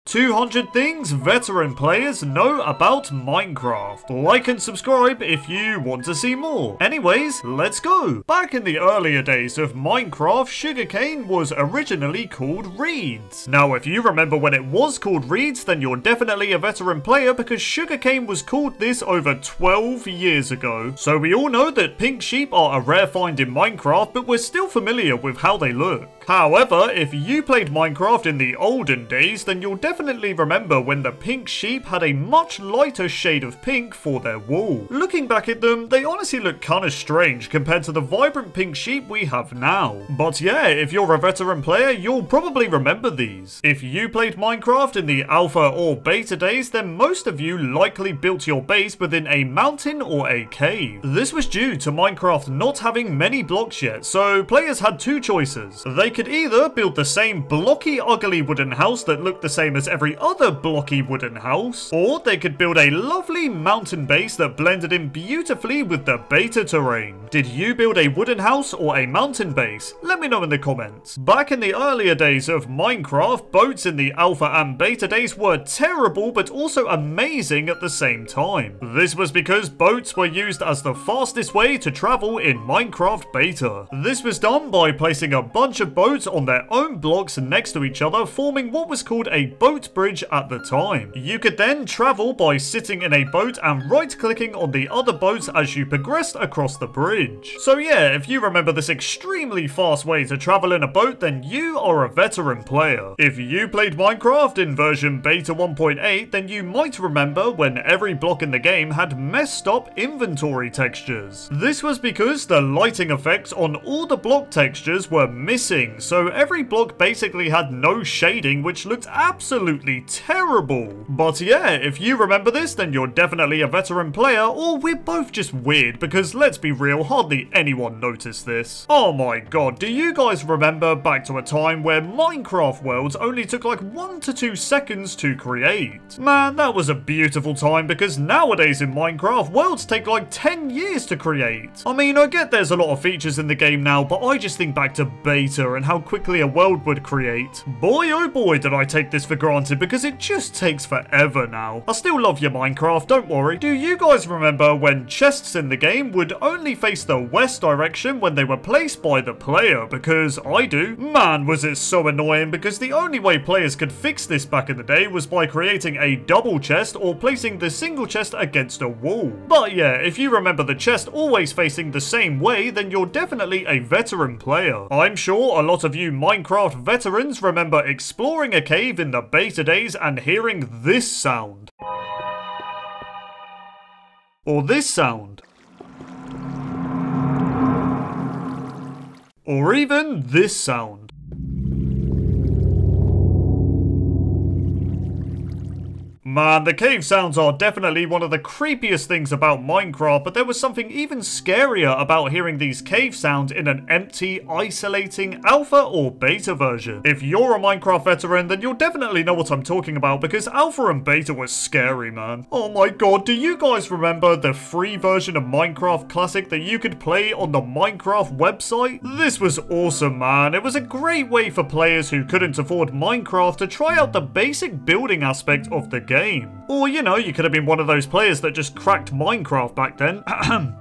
200 things veteran players know about Minecraft. Like and subscribe if you want to see more. Anyways, let's go. Back in the earlier days of Minecraft, sugarcane was originally called reeds. Now, if you remember when it was called reeds, then you're definitely a veteran player because sugarcane was called this over 12 years ago. So we all know that pink sheep are a rare find in Minecraft, but we're still familiar with how they look. However, if you played Minecraft in the olden days, then you'll definitely remember when the pink sheep had a much lighter shade of pink for their wool. Looking back at them, they honestly look kinda strange compared to the vibrant pink sheep we have now. But yeah, if you're a veteran player, you'll probably remember these. If you played Minecraft in the alpha or beta days, then most of you likely built your base within a mountain or a cave. This was due to Minecraft not having many blocks yet, so players had two choices. They could either build the same blocky, ugly wooden house that looked the same as every other blocky wooden house, or they could build a lovely mountain base that blended in beautifully with the beta terrain. Did you build a wooden house or a mountain base? Let me know in the comments. Back in the earlier days of Minecraft, boats in the alpha and beta days were terrible but also amazing at the same time. This was because boats were used as the fastest way to travel in Minecraft beta. This was done by placing a bunch of boats on their own blocks next to each other, forming what was called a boat bridge at the time. You could then travel by sitting in a boat and right-clicking on the other boats as you progressed across the bridge. So yeah, if you remember this extremely fast way to travel in a boat, then you are a veteran player. If you played Minecraft in version beta 1.8, then you might remember when every block in the game had messed up inventory textures. This was because the lighting effects on all the block textures were missing, so every block basically had no shading, which looked absolutely terrible. But yeah, if you remember this, then you're definitely a veteran player, or we're both just weird, because let's be real, hardly anyone noticed this. Oh my god, do you guys remember back to a time where Minecraft worlds only took like 1 to 2 seconds to create? Man, that was a beautiful time, because nowadays in Minecraft, worlds take like 10 years to create. I mean, I get there's a lot of features in the game now, but I just think back to beta and how quickly a world would create. Boy oh boy did I take this for granted, because it just takes forever now. I still love your Minecraft, don't worry. Do you guys remember when chests in the game would only face the west direction when they were placed by the player? Because I do. Man, was it so annoying, because the only way players could fix this back in the day was by creating a double chest or placing the single chest against a wall. But yeah, if you remember the chest always facing the same way, then you're definitely a veteran player. I'm sure a lot of you Minecraft veterans remember exploring a cave in the beta days and hearing this sound. Or this sound. Or even this sound. Man, the cave sounds are definitely one of the creepiest things about Minecraft, but there was something even scarier about hearing these cave sounds in an empty, isolating alpha or beta version. If you're a Minecraft veteran, then you'll definitely know what I'm talking about, because alpha and beta was scary, man. Oh my god, do you guys remember the free version of Minecraft Classic that you could play on the Minecraft website? This was awesome, man. It was a great way for players who couldn't afford Minecraft to try out the basic building aspect of the game. Or, you know, you could have been one of those players that just cracked Minecraft back then.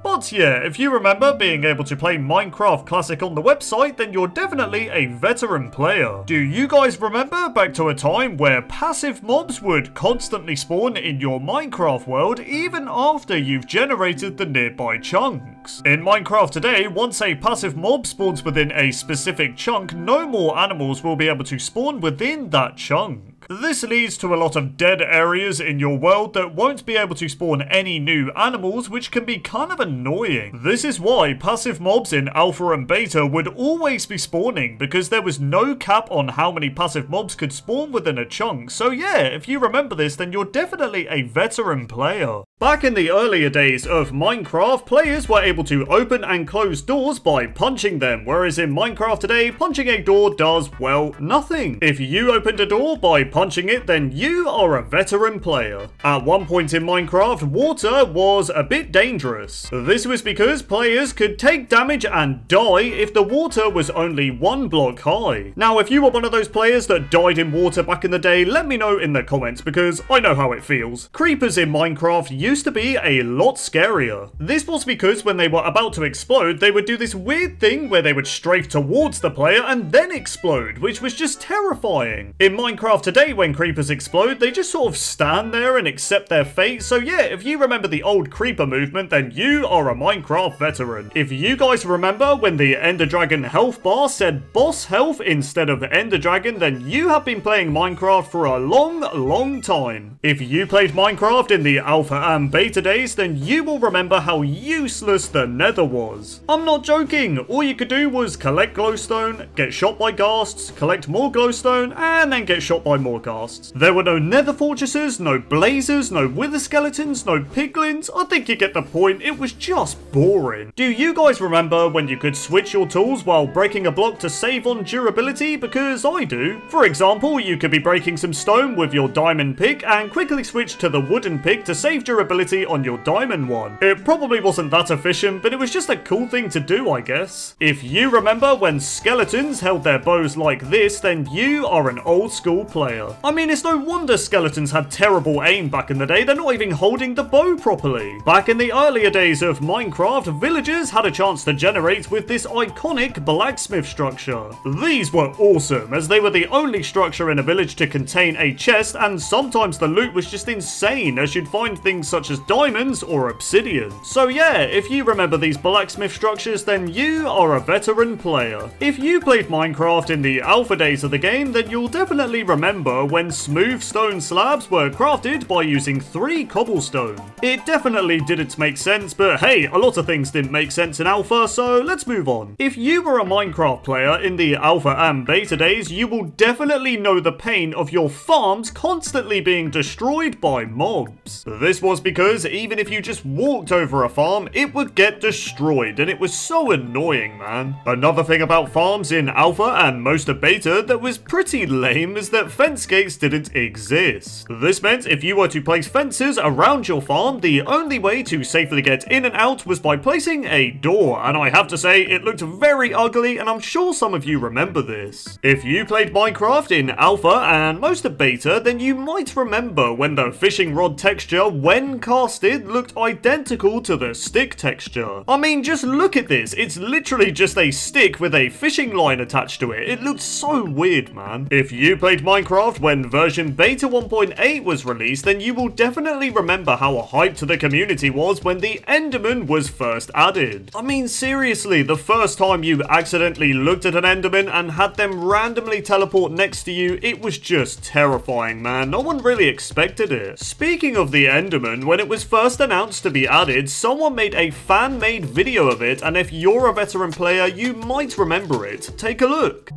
But yeah, if you remember being able to play Minecraft Classic on the website, then you're definitely a veteran player. Do you guys remember back to a time where passive mobs would constantly spawn in your Minecraft world even after you've generated the nearby chunks? In Minecraft today, once a passive mob spawns within a specific chunk, no more animals will be able to spawn within that chunk. This leads to a lot of dead areas in your world that won't be able to spawn any new animals, which can be kind of annoying. This is why passive mobs in alpha and beta would always be spawning, because there was no cap on how many passive mobs could spawn within a chunk. So yeah, if you remember this, then you're definitely a veteran player. Back in the earlier days of Minecraft, players were able to open and close doors by punching them, whereas in Minecraft today, punching a door does, well, nothing. If you opened a door by punching it, then you are a veteran player. At one point in Minecraft, water was a bit dangerous. This was because players could take damage and die if the water was only 1 block high. Now, if you were one of those players that died in water back in the day, let me know in the comments because I know how it feels. Creepers in Minecraft used to be a lot scarier. This was because when they were about to explode, they would do this weird thing where they would strafe towards the player and then explode, which was just terrifying. In Minecraft today, when creepers explode, they just sort of stand there and accept their fate. So yeah, if you remember the old creeper movement, then you are a Minecraft veteran. If you guys remember when the Ender Dragon health bar said boss health instead of Ender Dragon, then you have been playing Minecraft for a long time. If you played Minecraft in the alpha and beta days, then you will remember how useless the nether was. I'm not joking, all you could do was collect glowstone, get shot by ghasts, collect more glowstone, and then get shot by more ghasts. There were no nether fortresses, no blazers, no wither skeletons, no piglins. I think you get the point, it was just boring. Do you guys remember when you could switch your tools while breaking a block to save on durability? Because I do. For example, you could be breaking some stone with your diamond pick and quickly switch to the wooden pick to save durability on your diamond one. It probably wasn't that efficient, but it was just a cool thing to do, I guess. If you remember when skeletons held their bows like this, then you are an old school player. I mean, it's no wonder skeletons had terrible aim back in the day, they're not even holding the bow properly. Back in the earlier days of Minecraft, villagers had a chance to generate with this iconic blacksmith structure. These were awesome, as they were the only structure in a village to contain a chest, and sometimes the loot was just insane, as you'd find things such as diamonds or obsidian. So yeah, if you remember these blacksmith structures, then you are a veteran player. If you played Minecraft in the alpha days of the game, then you'll definitely remember when smooth stone slabs were crafted by using 3 cobblestone. It definitely didn't make sense, but hey, a lot of things didn't make sense in alpha, so let's move on. If you were a Minecraft player in the alpha and beta days, you will definitely know the pain of your farms constantly being destroyed by mobs. This was because even if you just walked over a farm, it would get destroyed, and it was so annoying, man. Another thing about farms in alpha and most of beta that was pretty lame is that fence gates didn't exist. This meant if you were to place fences around your farm, the only way to safely get in and out was by placing a door, and I have to say, it looked very ugly, and I'm sure some of you remember this. If you played Minecraft in alpha and most of beta, then you might remember when the fishing rod texture, when casted, looked identical to the stick texture. I mean, just look at this. It's literally just a stick with a fishing line attached to it. It looked so weird, man. If you played Minecraft when version beta 1.8 was released, then you will definitely remember how hyped the community was when the Enderman was first added. I mean, seriously, the first time you accidentally looked at an Enderman and had them randomly teleport next to you, it was just terrifying, man. No one really expected it. Speaking of the Enderman, when it was first announced to be added, someone made a fan-made video of it, and if you're a veteran player, you might remember it. Take a look.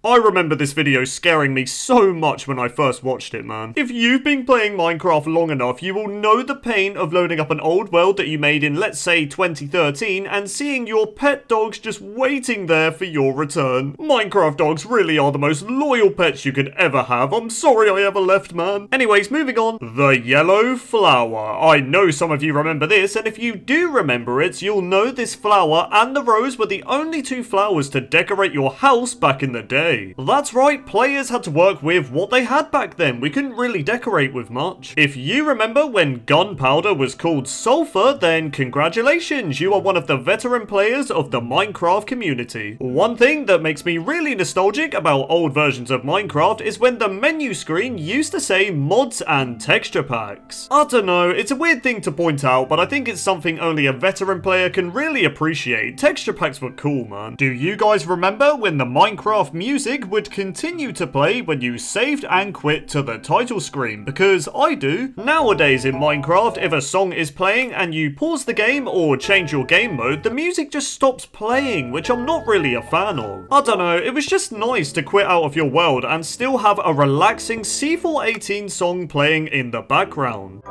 I remember this video scaring me so much when I first watched it, man. If you've been playing Minecraft long enough, you will know the pain of loading up an old world that you made in, let's say, 2013, and seeing your pet dogs just waiting there for your return. Minecraft dogs really are the most loyal pets you could ever have. I'm sorry I ever left, man. Anyways, moving on. The yellow flower. I know some of you remember this, and if you do remember it, you'll know this flower and the rose were the only 2 flowers to decorate your house back in the day. That's right, players had to work with what they had back then. We couldn't really decorate with much. If you remember when gunpowder was called sulfur, then congratulations, you are one of the veteran players of the Minecraft community. One thing that makes me really nostalgic about old versions of Minecraft is when the menu screen used to say mods and texture packs. I don't know, it's a weird thing to point out, but I think it's something only a veteran player can really appreciate. Texture packs were cool, man. Do you guys remember when the Minecraft music music would continue to play when you saved and quit to the title screen, because I do. Nowadays in Minecraft, if a song is playing and you pause the game or change your game mode, the music just stops playing, which I'm not really a fan of. I don't know, it was just nice to quit out of your world and still have a relaxing C418 song playing in the background.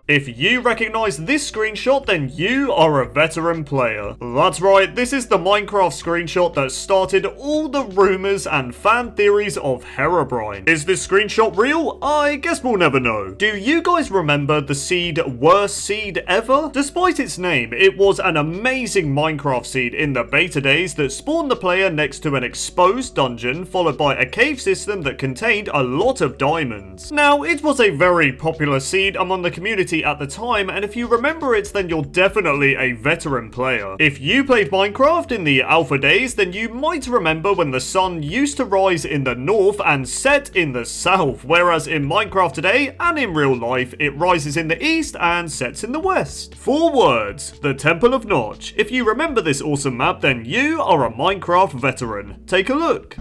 If you recognise this screenshot, then you are a veteran player. That's right, this is the Minecraft screenshot that started all the rumours and fan theories of Herobrine. Is this screenshot real? I guess we'll never know. Do you guys remember the seed Worst Seed Ever? Despite its name, it was an amazing Minecraft seed in the beta days that spawned the player next to an exposed dungeon, followed by a cave system that contained a lot of diamonds. Now, it was a very popular seed among the community at the time, and if you remember it, then you're definitely a veteran player. If you played Minecraft in the alpha days, then you might remember when the sun used to rise in the north and set in the south, whereas in Minecraft today, and in real life, it rises in the east and sets in the west. 4 words, the Temple of Notch. If you remember this awesome map, then you are a Minecraft veteran. Take a look.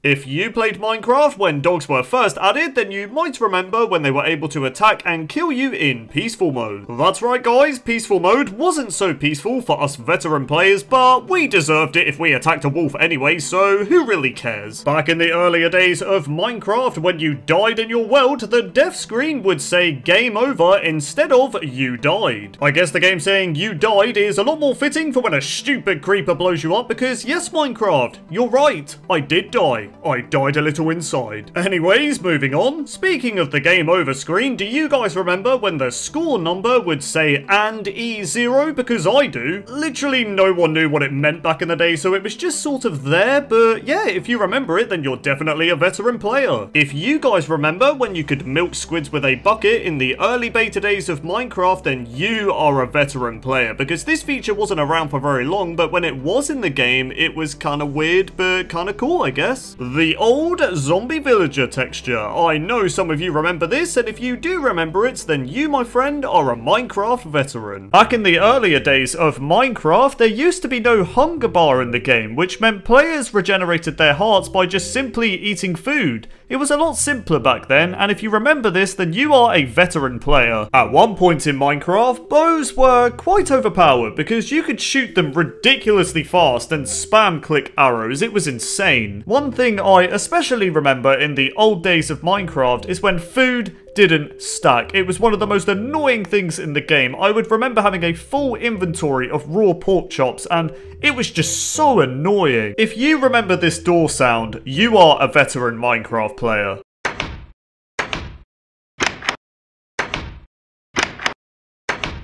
If you played Minecraft when dogs were first added, then you might remember when they were able to attack and kill you in peaceful mode. That's right guys, peaceful mode wasn't so peaceful for us veteran players, but we deserved it if we attacked a wolf anyway, so who really cares? Back in the earlier days of Minecraft, when you died in your world, the death screen would say game over instead of you died. I guess the game saying you died is a lot more fitting for when a stupid creeper blows you up, because yes Minecraft, you're right, I did die. I died a little inside. Anyways, moving on. Speaking of the game over screen, do you guys remember when the score number would say and E0? Because I do. Literally no one knew what it meant back in the day, so it was just sort of there, but yeah, if you remember it, then you're definitely a veteran player. If you guys remember when you could milk squids with a bucket in the early beta days of Minecraft, then you are a veteran player, because this feature wasn't around for very long, but when it was in the game, it was kind of weird, but kind of cool, I guess. The old zombie villager texture. I know some of you remember this, and if you do remember it, then you, my friend, are a Minecraft veteran. Back in the earlier days of Minecraft, there used to be no hunger bar in the game, which meant players regenerated their hearts by just simply eating food. It was a lot simpler back then, and if you remember this, then you are a veteran player. At one point in Minecraft, bows were quite overpowered because you could shoot them ridiculously fast and spam click arrows. It was insane. One thing I especially remember in the old days of Minecraft is when food didn't stack. It was one of the most annoying things in the game. I would remember having a full inventory of raw pork chops, and it was just so annoying. If you remember this door sound, you are a veteran Minecraft player.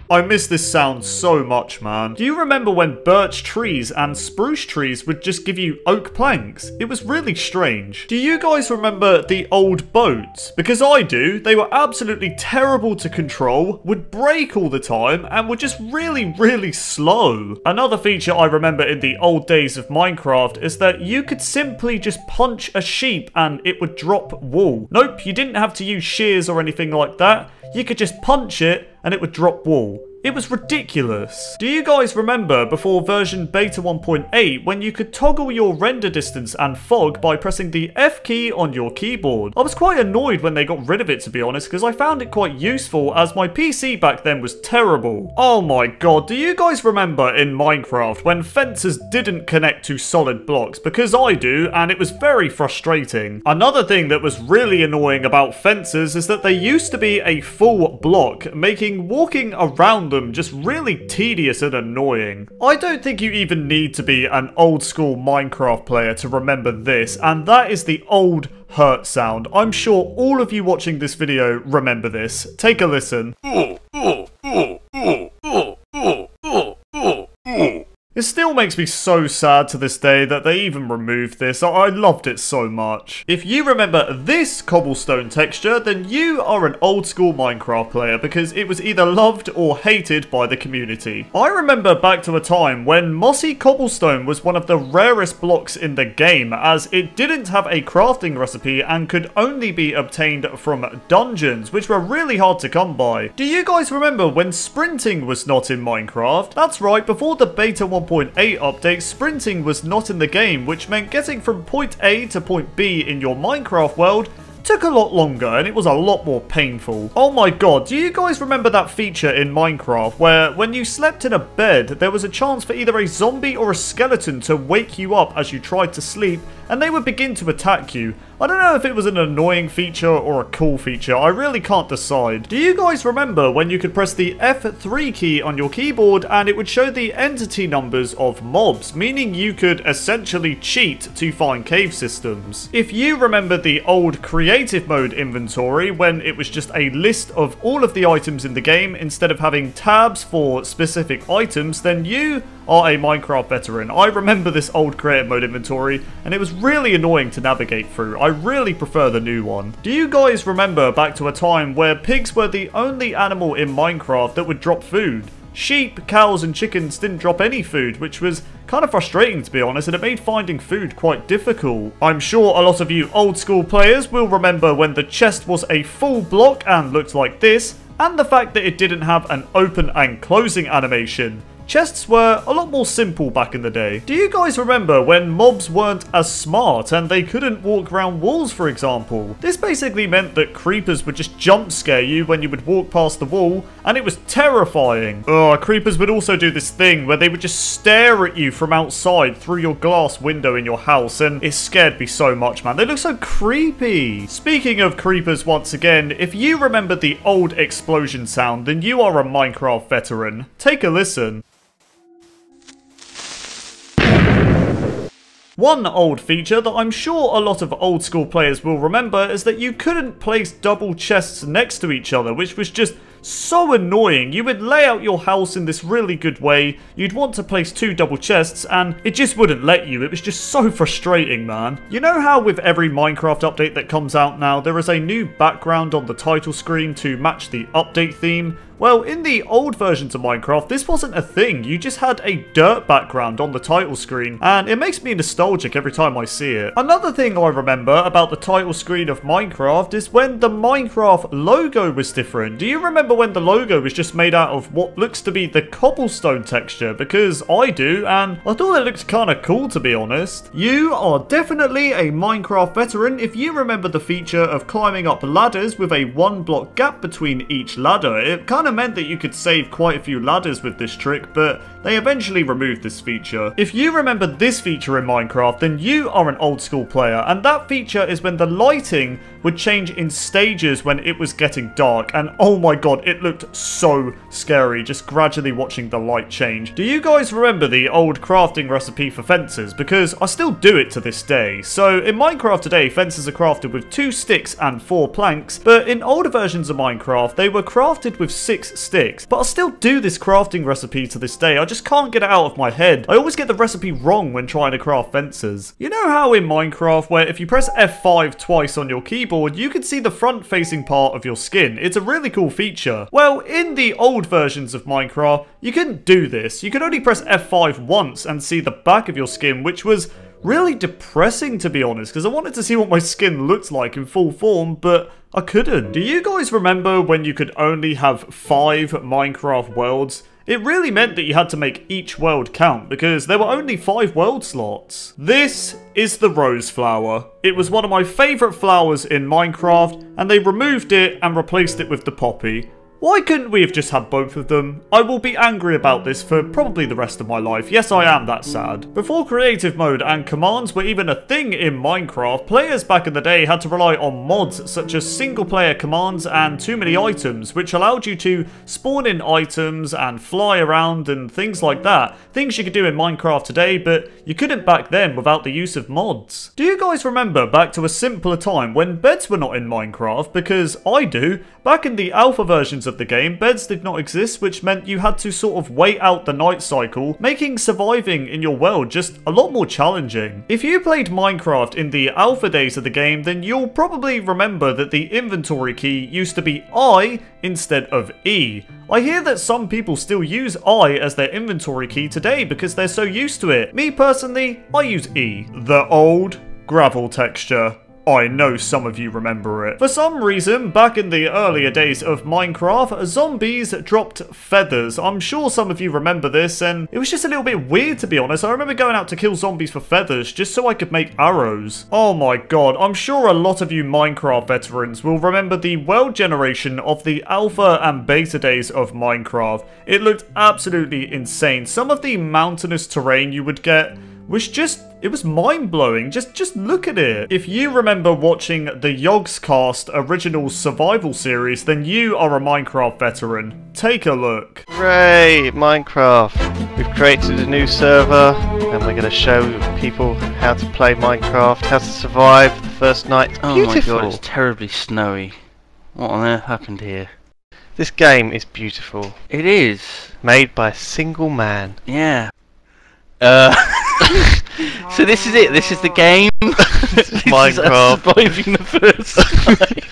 I miss this sound so much, man. Do you remember when birch trees and spruce trees would just give you oak planks? It was really strange. Do you guys remember the old boats? Because I do. They were absolutely terrible to control, would break all the time, and were just really slow. Another feature I remember in the old days of Minecraft is that you could simply just punch a sheep and it would drop wool. Nope, you didn't have to use shears or anything like that. You could just punch it and it would drop wool. It was ridiculous. Do you guys remember before version beta 1.8 when you could toggle your render distance and fog by pressing the F key on your keyboard? I was quite annoyed when they got rid of it, to be honest, because I found it quite useful as my PC back then was terrible. Oh my god, do you guys remember in Minecraft when fences didn't connect to solid blocks? Because I do, and it was very frustrating. Another thing that was really annoying about fences is that they used to be a full block, making walking around them just really tedious and annoying. I don't think you even need to be an old school Minecraft player to remember this, and that is the old hurt sound. I'm sure all of you watching this video remember this. Take a listen. It still makes me so sad to this day that they even removed this. I loved it so much. If you remember this cobblestone texture, then you are an old school Minecraft player because it was either loved or hated by the community. I remember back to a time when mossy cobblestone was one of the rarest blocks in the game, as it didn't have a crafting recipe and could only be obtained from dungeons, which were really hard to come by. Do you guys remember when sprinting was not in Minecraft? That's right, before the beta 1.8 update, sprinting was not in the game, which meant getting from point A to point B in your Minecraft world took a lot longer and it was a lot more painful. Oh my god, do you guys remember that feature in Minecraft where when you slept in a bed, there was a chance for either a zombie or a skeleton to wake you up as you tried to sleep and they would begin to attack you? I don't know if it was an annoying feature or a cool feature, I really can't decide. Do you guys remember when you could press the F3 key on your keyboard and it would show the entity numbers of mobs, meaning you could essentially cheat to find cave systems? If you remember the old creative mode inventory when it was just a list of all of the items in the game instead of having tabs for specific items, then you are a Minecraft veteran. I remember this old creative mode inventory and it was really annoying to navigate through. I really prefer the new one. Do you guys remember back to a time where pigs were the only animal in Minecraft that would drop food? Sheep, cows and chickens didn't drop any food, which was kind of frustrating to be honest, and it made finding food quite difficult. I'm sure a lot of you old school players will remember when the chest was a full block and looked like this, and the fact that it didn't have an open and closing animation. Chests were a lot more simple back in the day. Do you guys remember when mobs weren't as smart and they couldn't walk around walls, for example? This basically meant that creepers would just jump scare you when you would walk past the wall, and it was terrifying. Creepers would also do this thing where they would just stare at you from outside through your glass window in your house, and it scared me so much, man. They look so creepy. Speaking of creepers once again, if you remember the old explosion sound, then you are a Minecraft veteran. Take a listen. One old feature that I'm sure a lot of old school players will remember is that you couldn't place double chests next to each other, which was just so annoying. You would lay out your house in this really good way, you'd want to place two double chests, and it just wouldn't let you. It was just so frustrating, man. You know how with every Minecraft update that comes out now, there is a new background on the title screen to match the update theme? Well, in the old versions of Minecraft, this wasn't a thing. You just had a dirt background on the title screen, and it makes me nostalgic every time I see it. Another thing I remember about the title screen of Minecraft is when the Minecraft logo was different. Do you remember when the logo was just made out of what looks to be the cobblestone texture? Because I do, and I thought it looked kind of cool, to be honest. You are definitely a Minecraft veteran if you remember the feature of climbing up ladders with a 1 block gap between each ladder. It kind of meant that you could save quite a few ladders with this trick, but they eventually removed this feature. If you remember this feature in Minecraft, then you are an old school player, and that feature is when the lighting would change in stages when it was getting dark, and oh my god, it looked so scary just gradually watching the light change. Do you guys remember the old crafting recipe for fences? Because I still do it to this day. So in Minecraft today, fences are crafted with 2 sticks and 4 planks, but in older versions of Minecraft, they were crafted with 6 sticks. But I still do this crafting recipe to this day. I just can't get it out of my head. I always get the recipe wrong when trying to craft fences. You know how in Minecraft, where if you press F5 twice on your keyboard, you can see the front facing part of your skin? It's a really cool feature. Well, in the old versions of Minecraft, you couldn't do this. You could only press F5 once and see the back of your skin, which was really depressing, to be honest, because I wanted to see what my skin looked like in full form, but I couldn't. Do you guys remember when you could only have 5 Minecraft worlds? It really meant that you had to make each world count because there were only 5 world slots. This is the rose flower. It was one of my favourite flowers in Minecraft, and they removed it and replaced it with the poppy. Why couldn't we have just had both of them? I will be angry about this for probably the rest of my life. Yes, I am that sad. Before creative mode and commands were even a thing in Minecraft, players back in the day had to rely on mods such as single player commands and too many items, which allowed you to spawn in items and fly around and things like that. Things you could do in Minecraft today, but you couldn't back then without the use of mods. Do you guys remember back to a simpler time when beds were not in Minecraft? Because I do. Back in the alpha versions of of the game, beds did not exist, which meant you had to sort of wait out the night cycle, making surviving in your world just a lot more challenging. If you played Minecraft in the alpha days of the game, then you'll probably remember that the inventory key used to be I instead of E. I hear that some people still use I as their inventory key today because they're so used to it. Me personally, I use E. The old gravel texture. I know some of you remember it. For some reason, back in the earlier days of Minecraft, zombies dropped feathers. I'm sure some of you remember this, and it was just a little bit weird, to be honest. I remember going out to kill zombies for feathers just so I could make arrows. Oh my god, I'm sure a lot of you Minecraft veterans will remember the world generation of the alpha and beta days of Minecraft. It looked absolutely insane. Some of the mountainous terrain you would get was just, it was mind-blowing. Just look at it. If you remember watching the Yogscast original survival series, then you are a Minecraft veteran. Take a look. Hooray, Minecraft. We've created a new server and we're going to show people how to play Minecraft, how to survive the first night. Oh Beautiful. my god, it's terribly snowy. What on earth happened here? This game is beautiful. It is. Made by a single man. Yeah. So this is it. This is the game. This is Minecraft. Surviving the first night.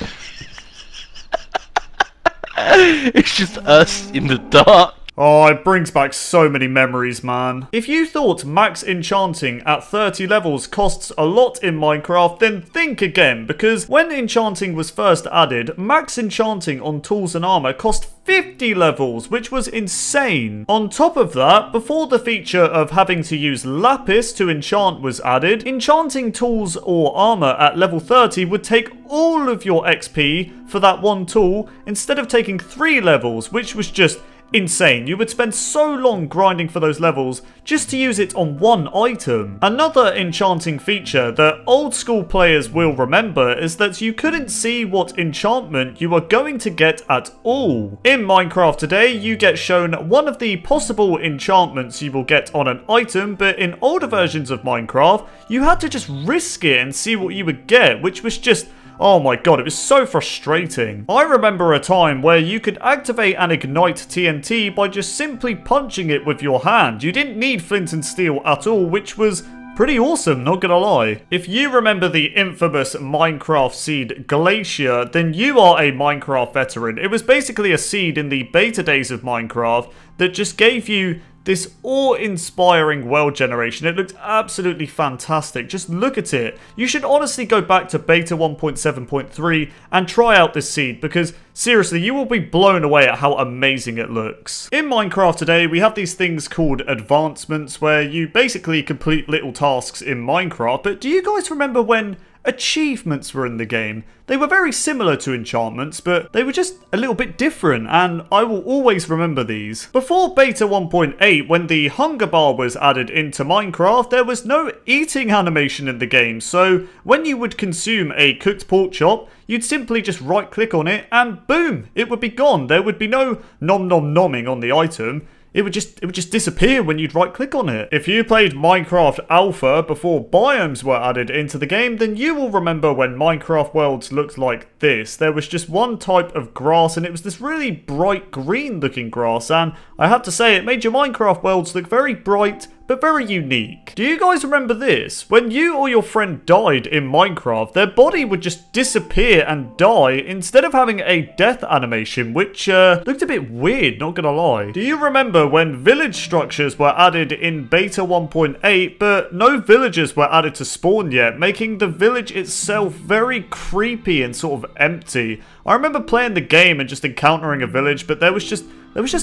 It's just us in the dark. Oh, it brings back so many memories, man. If you thought max enchanting at 30 levels costs a lot in Minecraft, then think again, because when enchanting was first added, max enchanting on tools and armor cost 50 levels, which was insane. On top of that, before the feature of having to use lapis to enchant was added, enchanting tools or armor at level 30 would take all of your XP for that one tool instead of taking 3 levels, which was just insane. You would spend so long grinding for those levels just to use it on one item. Another enchanting feature that old school players will remember is that you couldn't see what enchantment you were going to get at all. In Minecraft today, you get shown one of the possible enchantments you will get on an item, but in older versions of Minecraft, you had to just risk it and see what you would get, which was just, oh my god, it was so frustrating. I remember a time where you could activate and ignite TNT by just simply punching it with your hand. You didn't need flint and steel at all, which was pretty awesome, not gonna lie. If you remember the infamous Minecraft seed Glacier, then you are a Minecraft veteran. It was basically a seed in the beta days of Minecraft that just gave you this awe-inspiring world generation. It looked absolutely fantastic. Just look at it. You should honestly go back to beta 1.7.3 and try out this seed, because seriously, you will be blown away at how amazing it looks. In Minecraft today, we have these things called advancements, where you basically complete little tasks in Minecraft. But do you guys remember when achievements were in the game? They were very similar to enchantments, but they were just a little bit different, and I will always remember these. Before beta 1.8, when the hunger bar was added into Minecraft, there was no eating animation in the game, so when you would consume a cooked pork chop, you'd simply just right click on it and boom, it would be gone. There would be no nom nom nomming on the item. It would just disappear when you'd right click on it. If you played Minecraft Alpha before biomes were added into the game, then you will remember when Minecraft worlds looked like this. There was just one type of grass, and it was this really bright green looking grass, and I have to say it made your Minecraft worlds look very bright but very unique. Do you guys remember this? When you or your friend died in Minecraft, their body would just disappear and die instead of having a death animation, which looked a bit weird, not gonna lie. Do you remember when village structures were added in beta 1.8, but no villagers were added to spawn yet, making the village itself very creepy and sort of empty? I remember playing the game and just encountering a village, but there was just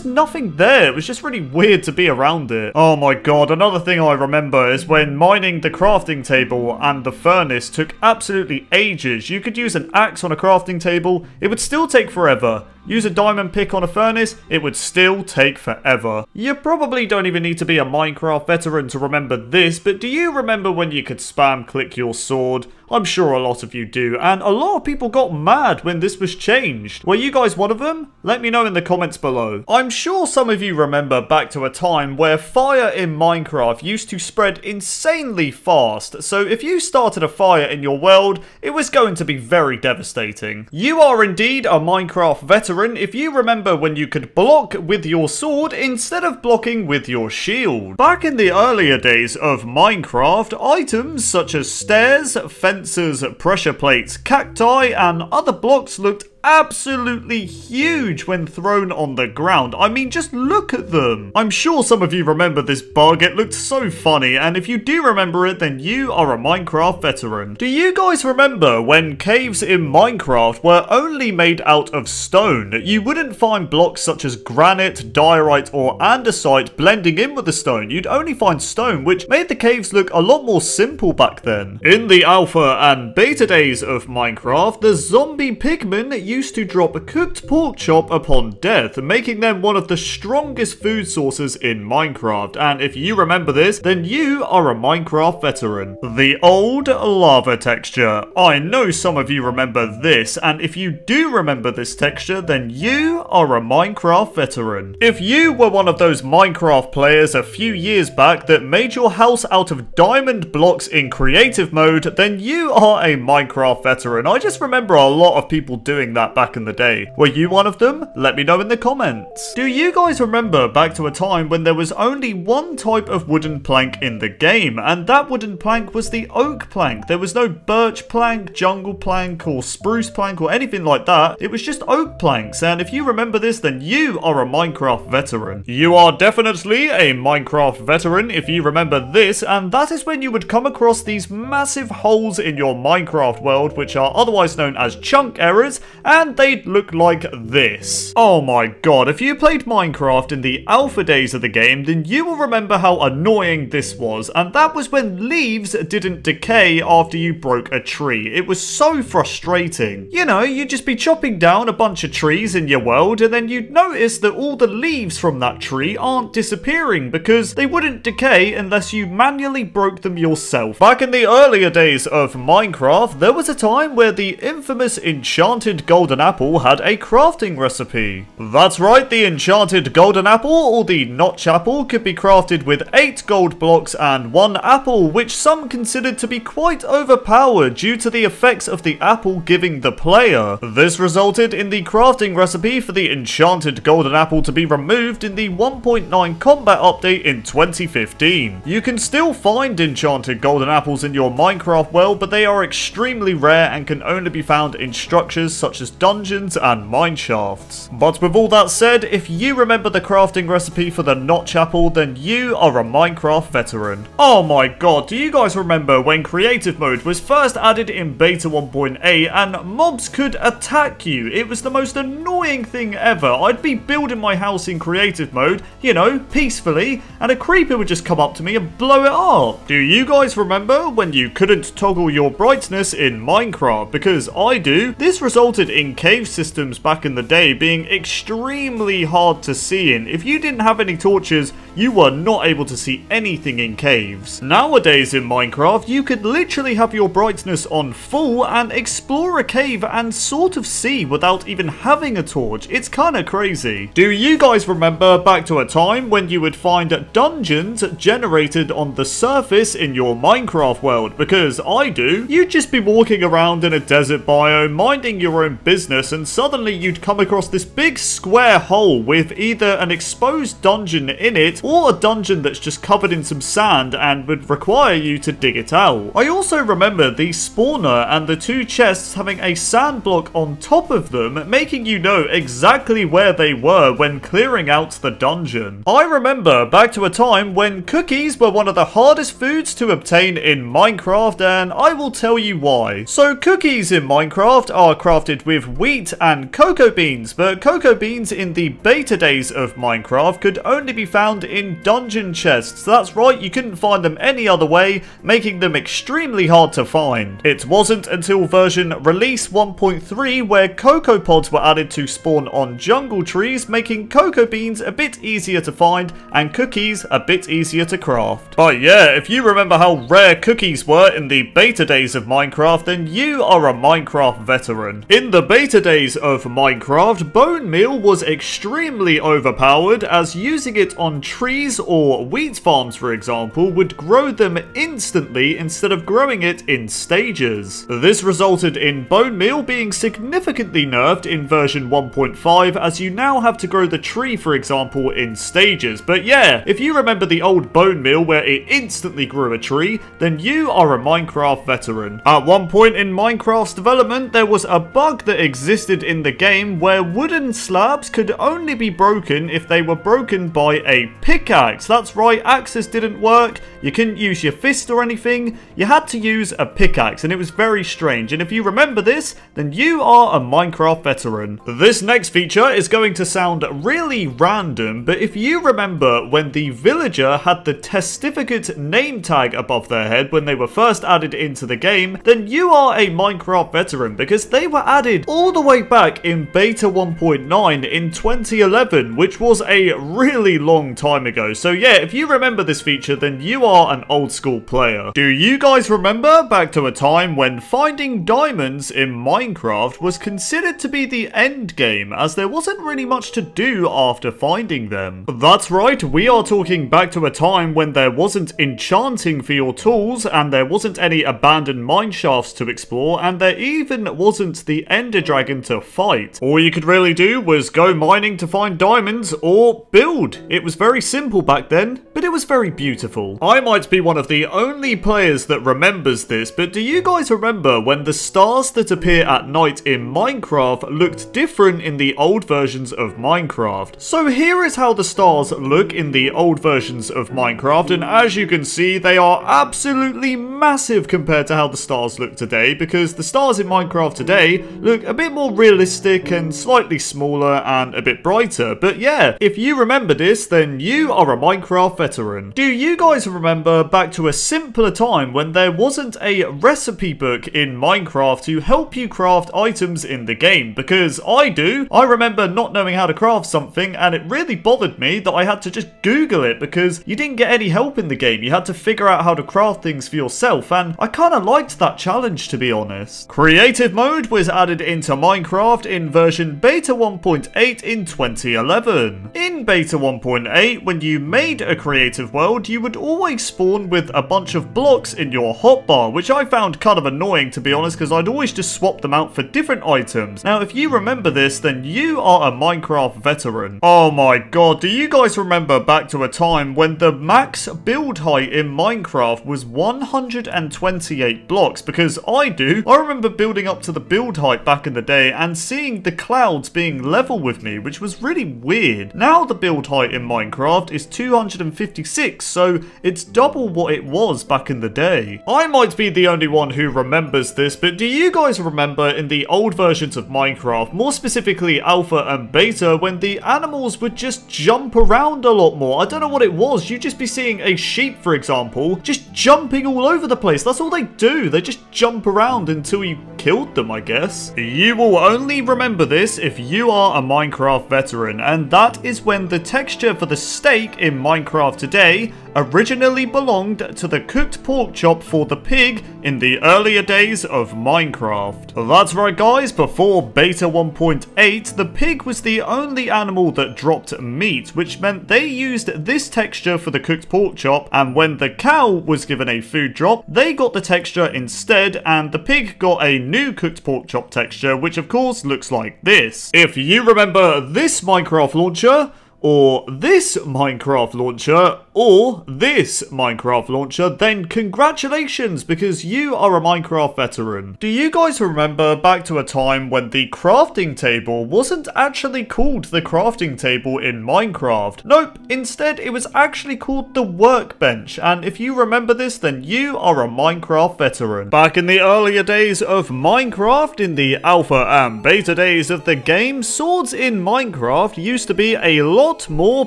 nothing there. It was just really weird to be around it. Oh my god, another thing I remember is when mining the crafting table and the furnace took absolutely ages. You could use an axe on a crafting table, it would still take forever. Use a diamond pick on a furnace, it would still take forever. You probably don't even need to be a Minecraft veteran to remember this, but do you remember when you could spam click your sword? I'm sure a lot of you do, and a lot of people got mad when this was changed. Were you guys one of them? Let me know in the comments below. I'm sure some of you remember back to a time where fire in Minecraft used to spread insanely fast, so if you started a fire in your world, it was going to be very devastating. You are indeed a Minecraft veteran veteran if you remember when you could block with your sword instead of blocking with your shield. Back in the earlier days of Minecraft, items such as stairs, fences, pressure plates, cacti, and other blocks looked absolutely huge when thrown on the ground. I mean, just look at them. I'm sure some of you remember this bug. It looked so funny, and if you do remember it, then you are a Minecraft veteran. Do you guys remember when caves in Minecraft were only made out of stone? You wouldn't find blocks such as granite, diorite, or andesite blending in with the stone. You'd only find stone, which made the caves look a lot more simple back then. In the alpha and beta days of Minecraft, the zombie pigmen used to drop a cooked pork chop upon death, making them one of the strongest food sources in Minecraft. And if you remember this, then you are a Minecraft veteran. The old lava texture. I know some of you remember this, and if you do remember this texture, then you are a Minecraft veteran. If you were one of those Minecraft players a few years back that made your house out of diamond blocks in creative mode, then you are a Minecraft veteran. I just remember a lot of people doing that back in the day. Were you one of them? Let me know in the comments. Do you guys remember back to a time when there was only one type of wooden plank in the game, and that wooden plank was the oak plank? There was no birch plank, jungle plank, or spruce plank, or anything like that. It was just oak planks, and if you remember this, then you are a Minecraft veteran. You are definitely a Minecraft veteran if you remember this, and that is when you would come across these massive holes in your Minecraft world, which are otherwise known as chunk errors, and they'd look like this. Oh my god, if you played Minecraft in the alpha days of the game, then you will remember how annoying this was, and that was when leaves didn't decay after you broke a tree. It was so frustrating. You know, you'd just be chopping down a bunch of trees in your world, and then you'd notice that all the leaves from that tree aren't disappearing because they wouldn't decay unless you manually broke them yourself. Back in the earlier days of Minecraft, there was a time where the infamous enchanted golden apple had a crafting recipe. That's right, the enchanted golden apple, or the notch apple, could be crafted with 8 gold blocks and 1 apple, which some considered to be quite overpowered due to the effects of the apple giving the player. This resulted in the crafting recipe for the enchanted golden apple to be removed in the 1.9 combat update in 2015. You can still find enchanted golden apples in your Minecraft world, but they are extremely rare and can only be found in structures such as dungeons and mine shafts. But with all that said, if you remember the crafting recipe for the notch apple, then you are a Minecraft veteran. Oh my god, do you guys remember when creative mode was first added in beta 1.8 and mobs could attack you? It was the most annoying thing ever. I'd be building my house in creative mode, you know, peacefully, and a creeper would just come up to me and blow it up. Do you guys remember when you couldn't toggle your brightness in Minecraft? Because I do. This resulted in cave systems back in the day being extremely hard to see in. If you didn't have any torches, you were not able to see anything in caves. Nowadays in Minecraft, you could literally have your brightness on full and explore a cave and sort of see without even having a torch. It's kind of crazy. Do you guys remember back to a time when you would find dungeons generated on the surface in your Minecraft world? Because I do. You'd just be walking around in a desert biome, minding your own business, and suddenly you'd come across this big square hole with either an exposed dungeon in it or a dungeon that's just covered in some sand and would require you to dig it out. I also remember the spawner and the 2 chests having a sand block on top of them, making you know exactly where they were when clearing out the dungeon. I remember back to a time when cookies were one of the hardest foods to obtain in Minecraft, and I will tell you why. So cookies in Minecraft are crafted with wheat and cocoa beans, but cocoa beans in the beta days of Minecraft could only be found in dungeon chests. That's right, you couldn't find them any other way, making them extremely hard to find. It wasn't until version release 1.3 where cocoa pods were added to spawn on jungle trees, making cocoa beans a bit easier to find and cookies a bit easier to craft. But yeah, if you remember how rare cookies were in the beta days of Minecraft, then you are a Minecraft veteran. In the the beta days of Minecraft, bone meal was extremely overpowered, as using it on trees or wheat farms, for example, would grow them instantly instead of growing it in stages. This resulted in bone meal being significantly nerfed in version 1.5, as you now have to grow the tree, for example, in stages. But yeah, if you remember the old bone meal where it instantly grew a tree, then you are a Minecraft veteran. At one point in Minecraft's development, there was a bug that existed in the game where wooden slabs could only be broken if they were broken by a pickaxe. That's right, axes didn't work, you couldn't use your fist or anything, you had to use a pickaxe, and it was very strange. And if you remember this, then you are a Minecraft veteran. This next feature is going to sound really random, but if you remember when the villager had the testificate name tag above their head when they were first added into the game, then you are a Minecraft veteran, because they were added all the way back in beta 1.9 in 2011, which was a really long time ago. So yeah, if you remember this feature, then you are an old school player. Do you guys remember back to a time when finding diamonds in Minecraft was considered to be the end game, as there wasn't really much to do after finding them? That's right, we are talking back to a time when there wasn't enchanting for your tools, and there wasn't any abandoned mine shafts to explore, and there even wasn't the Ender Dragon to fight. All you could really do was go mining to find diamonds or build. It was very simple back then, but it was very beautiful. I might be one of the only players that remembers this, but do you guys remember when the stars that appear at night in Minecraft looked different in the old versions of Minecraft? So here is how the stars look in the old versions of Minecraft, and as you can see, they are absolutely massive compared to how the stars look today, because the stars in Minecraft today look a bit more realistic and slightly smaller and a bit brighter. But yeah, if you remember this, then you are a Minecraft veteran. Do you guys remember back to a simpler time when there wasn't a recipe book in Minecraft to help you craft items in the game? Because I do. I remember not knowing how to craft something, and it really bothered me that I had to just Google it, because you didn't get any help in the game. You had to figure out how to craft things for yourself, and I kind of liked that challenge, to be honest. Creative mode was added into Minecraft in version beta 1.8 in 2011. In beta 1.8, when you made a creative world, you would always spawn with a bunch of blocks in your hotbar, which I found kind of annoying, to be honest, because I'd always just swap them out for different items. Now, if you remember this, then you are a Minecraft veteran. Oh my god, do you guys remember back to a time when the max build height in Minecraft was 128 blocks? Because I do. I remember building up to the build height back in the day and seeing the clouds being level with me, which was really weird. Now the build height in Minecraft is 256, so it's double what it was back in the day. I might be the only one who remembers this, but do you guys remember in the old versions of Minecraft, more specifically Alpha and Beta, when the animals would just jump around a lot more? I don't know what it was. You'd just be seeing a sheep, for example, just jumping all over the place. That's all they do. They just jump around until you killed them, I guess. You will only remember this if you are a Minecraft veteran, and that is when the texture for the steak in Minecraft today originally belonged to the cooked pork chop for the pig in the earlier days of Minecraft. That's right guys, before beta 1.8, the pig was the only animal that dropped meat, which meant they used this texture for the cooked pork chop, and when the cow was given a food drop, they got the texture instead, and the pig got a new cooked pork chop texture, which of course looks like this. If you remember this Minecraft launcher, or this Minecraft launcher, or this Minecraft launcher, then congratulations, because you are a Minecraft veteran. Do you guys remember back to a time when the crafting table wasn't actually called the crafting table in Minecraft? Nope, instead it was actually called the workbench, and if you remember this, then you are a Minecraft veteran. Back in the earlier days of Minecraft, in the alpha and beta days of the game, swords in Minecraft used to be a lot more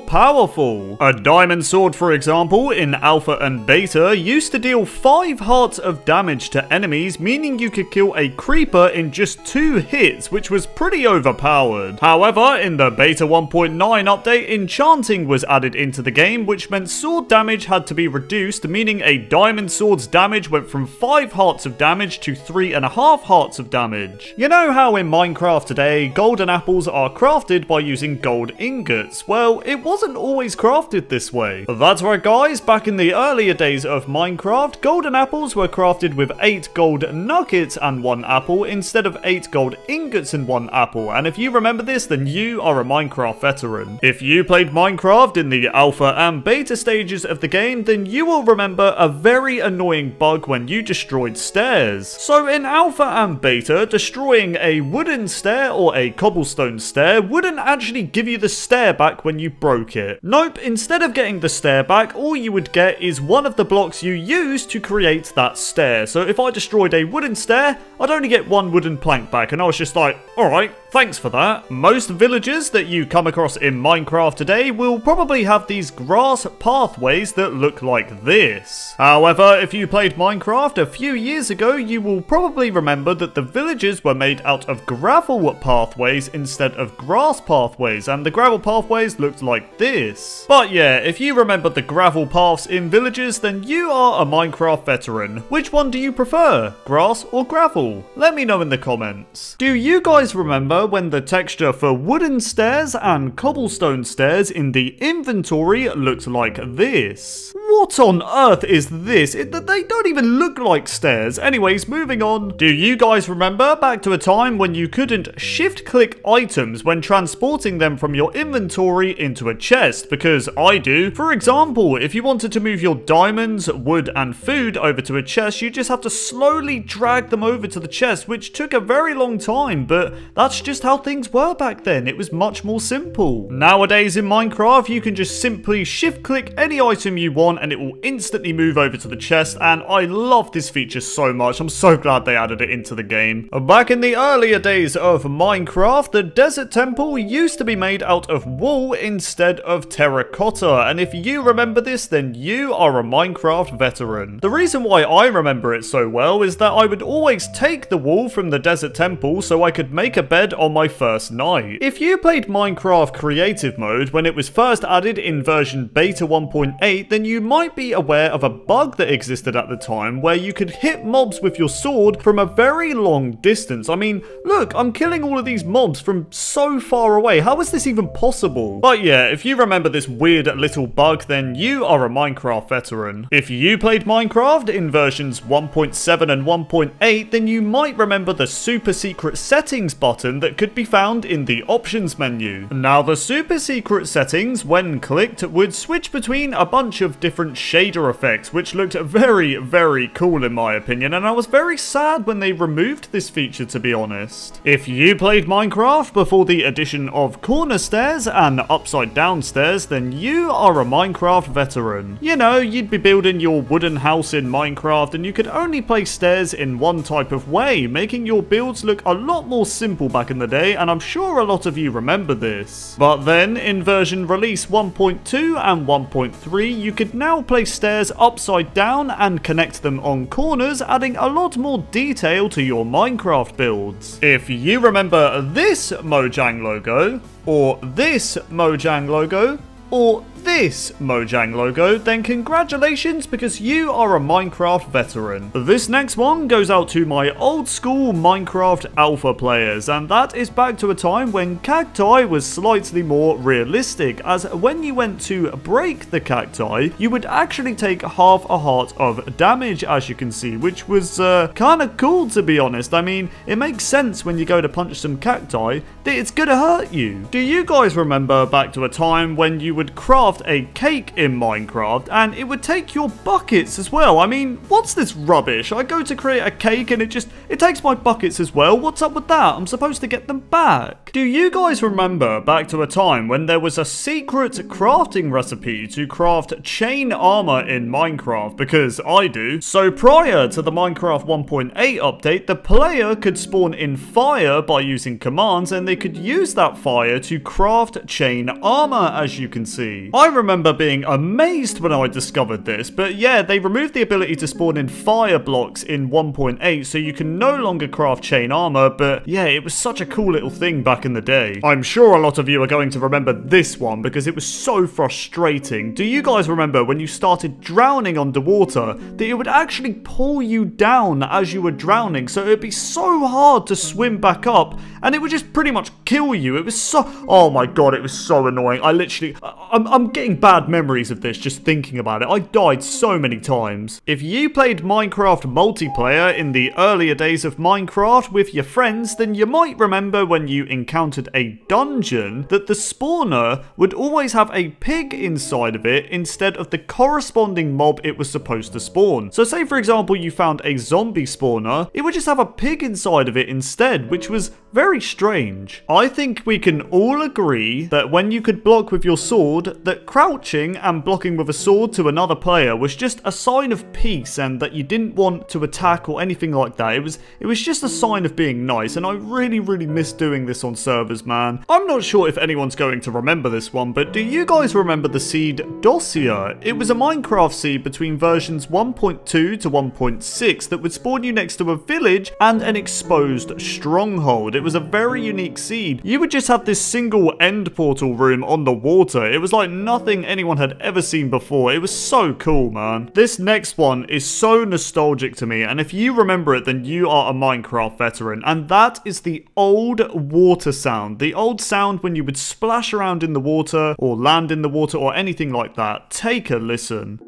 powerful. A diamond sword, Sword, for example, in Alpha and Beta, used to deal 5 hearts of damage to enemies, meaning you could kill a creeper in just 2 hits, which was pretty overpowered. However, in the Beta 1.9 update, enchanting was added into the game, which meant sword damage had to be reduced, meaning a diamond sword's damage went from 5 hearts of damage to 3.5 hearts of damage. You know how in Minecraft today, golden apples are crafted by using gold ingots? Well, it wasn't always crafted this way. That's right guys, back in the earlier days of Minecraft, golden apples were crafted with 8 gold nuggets and 1 apple instead of 8 gold ingots and 1 apple, and if you remember this, then you are a Minecraft veteran. If you played Minecraft in the alpha and beta stages of the game, then you will remember a very annoying bug when you destroyed stairs. So in alpha and beta, destroying a wooden stair or a cobblestone stair wouldn't actually give you the stair back when you broke it. Nope, instead of getting the stair back, all you would get is one of the blocks you used to create that stair. So if I destroyed a wooden stair, I'd only get 1 wooden plank back, and I was just like, alright, thanks for that. Most villagers that you come across in Minecraft today will probably have these grass pathways that look like this. However, if you played Minecraft a few years ago, you will probably remember that the villages were made out of gravel pathways instead of grass pathways, and the gravel pathways looked like this. But yeah, if you remember the gravel paths in villages, then you are a Minecraft veteran. Which one do you prefer, grass or gravel? Let me know in the comments. Do you guys remember when the texture for wooden stairs and cobblestone stairs in the inventory looked like this? What on earth is this? They don't even look like stairs. Anyways, moving on. Do you guys remember back to a time when you couldn't shift click items when transporting them from your inventory into a chest? Because I do. For example, if you wanted to move your diamonds, wood and food over to a chest, you just have to slowly drag them over to the chest, which took a very long time, but that's just how things were back then. It was much more simple. Nowadays in Minecraft, you can just simply shift click any item you want and it will instantly move over to the chest, and I love this feature so much. I'm so glad they added it into the game. Back in the earlier days of Minecraft, the desert temple used to be made out of wool instead of terracotta, and if you remember this, then you are a Minecraft veteran. The reason why I remember it so well is that I would always take the wool from the desert temple so I could make a bed on my first night. If you played Minecraft creative mode when it was first added in version beta 1.8, then you might be aware of a bug that existed at the time where you could hit mobs with your sword from a very long distance. I mean, look, I'm killing all of these mobs from so far away. How is this even possible? But yeah, if you remember this weird little bug, then you are a Minecraft veteran. If you played Minecraft in versions 1.7 and 1.8, then you might remember the super secret settings button that could be found in the options menu. Now, the super secret settings, when clicked, would switch between a bunch of different shader effects, which looked very, very cool in my opinion, and I was very sad when they removed this feature, to be honest. If you played Minecraft before the addition of corner stairs and upside down stairs, then you are a Minecraft veteran. You know, you'd be building your wooden house in Minecraft and you could only place stairs in one type of way, making your builds look a lot more simple back in the day, and I'm sure a lot of you remember this. But then, in version release 1.2 and 1.3, you could now place stairs upside down and connect them on corners, adding a lot more detail to your Minecraft builds. If you remember this Mojang logo, or this Mojang logo, or this Mojang logo, then congratulations, because you are a Minecraft veteran. This next one goes out to my old school Minecraft alpha players, and that is back to a time when cacti was slightly more realistic, as when you went to break the cacti, you would actually take half a heart of damage, as you can see, which was kind of cool, to be honest. I mean, it makes sense when you go to punch some cacti that it's gonna hurt you. Do you guys remember back to a time when you would craft a cake in Minecraft and it would take your buckets as well? I mean, what's this rubbish? I go to create a cake and it takes my buckets as well. What's up with that? I'm supposed to get them back. Do you guys remember back to a time when there was a secret crafting recipe to craft chain armor in Minecraft? Because I do. So prior to the Minecraft 1.8 update, the player could spawn in fire by using commands, and they could use that fire to craft chain armor, as you can see. I remember being amazed when I discovered this, but yeah, they removed the ability to spawn in fire blocks in 1.8, so you can no longer craft chain armor, but yeah, it was such a cool little thing back in the day. I'm sure a lot of you are going to remember this one because it was so frustrating. Do you guys remember when you started drowning underwater, that it would actually pull you down as you were drowning, so it would be so hard to swim back up, and it would just pretty much kill you. It was so... oh my god, it was so annoying. I'm getting bad memories of this just thinking about it. I died so many times. If you played Minecraft multiplayer in the earlier days of Minecraft with your friends, then you might remember when you encountered a dungeon that the spawner would always have a pig inside of it instead of the corresponding mob it was supposed to spawn. So say for example you found a zombie spawner, it would just have a pig inside of it instead, which was very strange. I think we can all agree that when you could block with your sword, that crouching and blocking with a sword to another player was just a sign of peace and that you didn't want to attack or anything like that. It was just a sign of being nice, and I really miss doing this on servers, man. I'm not sure if anyone's going to remember this one, but do you guys remember the seed Dosia? It was a Minecraft seed between versions 1.2 to 1.6 that would spawn you next to a village and an exposed stronghold. It was a very unique seed. You would just have this single end portal room on the water. It was like nothing anyone had ever seen before. It was so cool, man. This next one is so nostalgic to me, and if you remember it, then you are a Minecraft veteran, and that is the old water sound. The old sound when you would splash around in the water or land in the water or anything like that. Take a listen.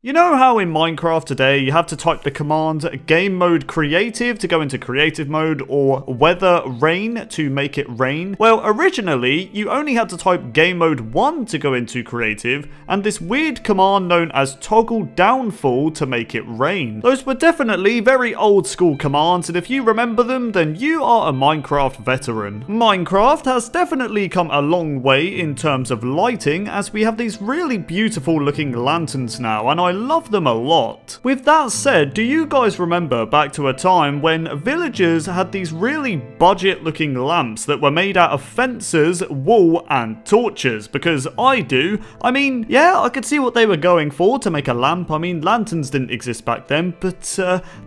You know how in Minecraft today you have to type the command game mode creative to go into creative mode or weather rain to make it rain? Well, originally you only had to type game mode 1 to go into creative and this weird command known as toggle downfall to make it rain. Those were definitely very old school commands, and if you remember them, then you are a Minecraft veteran. Minecraft has definitely come a long way in terms of lighting, as we have these really beautiful looking lanterns now, and I love them a lot. With that said, do you guys remember back to a time when villagers had these really budget looking lamps that were made out of fences, wool and torches? Because I do. I mean, yeah, I could see what they were going for to make a lamp. I mean, lanterns didn't exist back then, but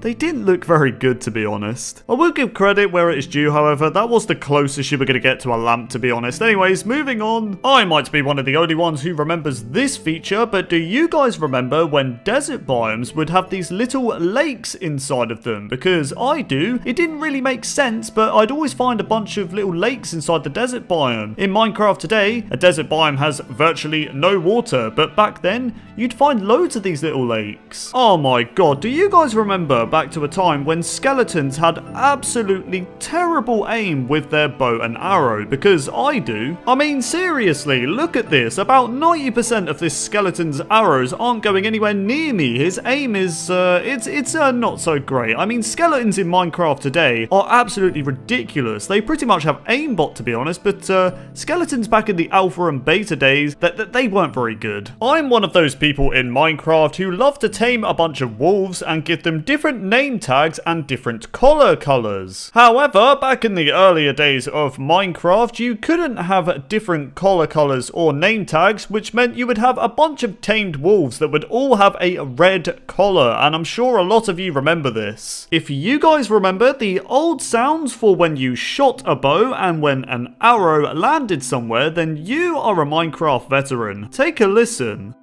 they didn't look very good, to be honest. I will give credit where it is due, however. That was the closest you were going to get to a lamp, to be honest. Anyways, moving on. I might be one of the only ones who remembers this feature, but do you guys remember when desert biomes would have these little lakes inside of them? Because I do. It didn't really make sense, but I'd always find a bunch of little lakes inside the desert biome. In Minecraft today, a desert biome has virtually no water, but back then, you'd find loads of these little lakes. Oh my god, do you guys remember back to a time when skeletons had absolutely terrible aim with their bow and arrow? Because I do. I mean, seriously, look at this. About 90% of this skeleton's arrows aren't going anywhere near me. His aim is, it's not so great. I mean, skeletons in Minecraft today are absolutely ridiculous. They pretty much have aimbot, to be honest, but skeletons back in the alpha and beta days, that they weren't very good. I'm one of those people in Minecraft who love to tame a bunch of wolves and give them different name tags and different collar colors. However, back in the earlier days of Minecraft, you couldn't have different collar colors or name tags, which meant you would have a bunch of tamed wolves that would all have a red collar, and I'm sure a lot of you remember this. If you guys remember the old sounds for when you shot a bow and when an arrow landed somewhere, then you are a Minecraft veteran. Take a listen.